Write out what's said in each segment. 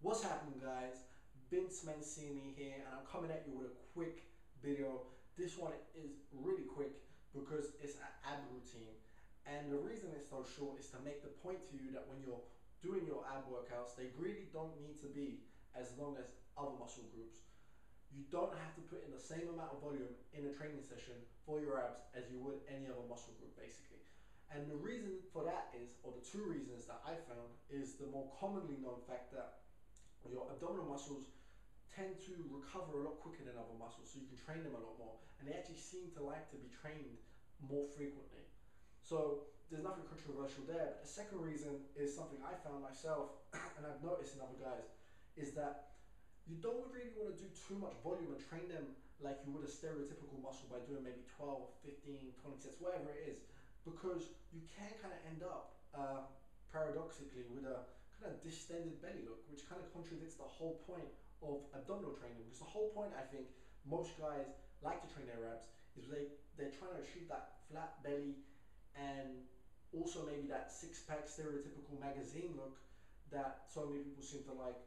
What's happening, guys? Vince Mancini here, and I'm coming at you with a quick video. This one is really quick because it's an ab routine, and the reason it's so short is to make the point to you that when you're doing your ab workouts, they really don't need to be as long as other muscle groups. You don't have to put in the same amount of volume in a training session for your abs as you would any other muscle group, basically. And the reason for that is, or the two reasons that I found, is the more commonly known fact that your abdominal muscles tend to recover a lot quicker than other muscles, so you can train them a lot more, and they actually seem to like to be trained more frequently. So there's nothing controversial there. But the second reason is something I found myself, and I've noticed in other guys, is that you don't really want to do too much volume and train them like you would a stereotypical muscle by doing maybe 12, 15, 20 sets, whatever it is, because you can kind of end up paradoxically with a kind of distended belly look, which kind of contradicts the whole point of abdominal training. Because the whole point, I think, most guys like to train their abs is they're trying to achieve that flat belly and also maybe that six-pack stereotypical magazine look that so many people seem to like.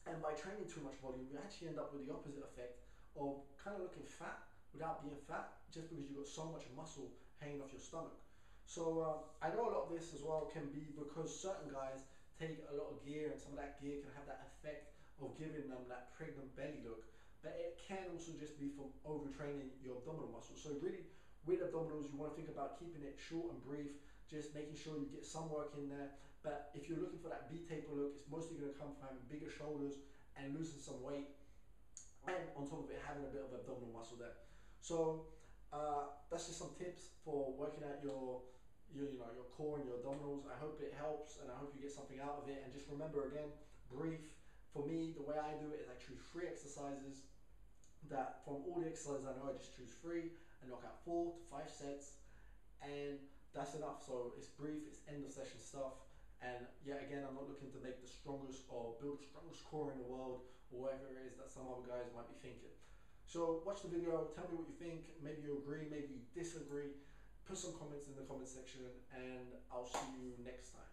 And by training too much volume, you actually end up with the opposite effect of kind of looking fat without being fat, just because you've got so much muscle hanging off your stomach. So I know a lot of this as well can be because certain guys take a lot of gear, and some of that gear can have that effect of giving them that pregnant belly look. But it can also just be from overtraining your abdominal muscles. So really, with abdominals, you want to think about keeping it short and brief, just making sure you get some work in there. But if you're looking for that B-taper look, it's mostly going to come from having bigger shoulders and losing some weight, and on top of it, having a bit of abdominal muscle there. So that's just some tips for working out your core and your abdominals. I hope it helps, and I hope you get something out of it. And just remember again, brief. For me, the way I do it is I choose 3 exercises. That from all the exercises I know, I just choose 3 and knock out 4 to 5 sets, and that's enough. So it's brief, it's end of session stuff. And yet again, I'm not looking to make the strongest or build the strongest core in the world or whatever it is that some other guys might be thinking. So watch the video, tell me what you think. Maybe you agree, maybe you disagree. Put some comments in the comment section, and I'll see you next time.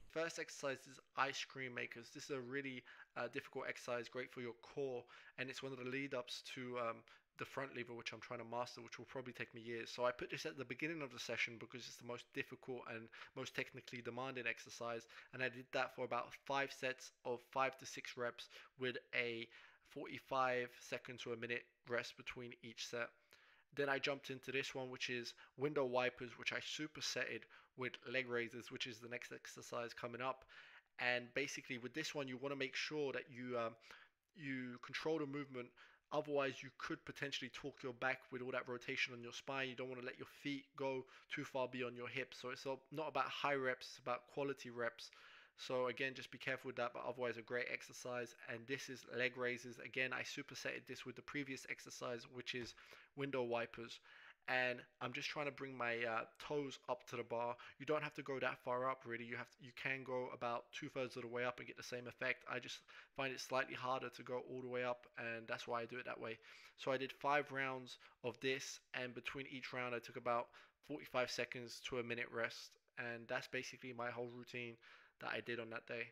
First exercise is ice cream makers. This is a really difficult exercise, great for your core, and it's one of the lead ups to the front lever, which I'm trying to master, which will probably take me years. So I put this at the beginning of the session because it's the most difficult and most technically demanding exercise, and I did that for about 5 sets of 5 to 6 reps with a 45 second to a minute rest between each set. Then I jumped into this one, which is window wipers, which I supersetted with leg raises, which is the next exercise coming up. And basically, with this one, you want to make sure that you control the movement. Otherwise, you could potentially torque your back with all that rotation on your spine. You don't want to let your feet go too far beyond your hips. So it's not about high reps, it's about quality reps. So again, just be careful with that, but otherwise a great exercise. And this is leg raises. Again, I supersetted this with the previous exercise, which is window wipers. And I'm just trying to bring my toes up to the bar. You don't have to go that far up, really. You can go about 2/3 of the way up and get the same effect. I just find it slightly harder to go all the way up, and that's why I do it that way. So I did 5 rounds of this, and between each round, I took about 45 seconds to a minute rest, and that's basically my whole routine that I did on that day.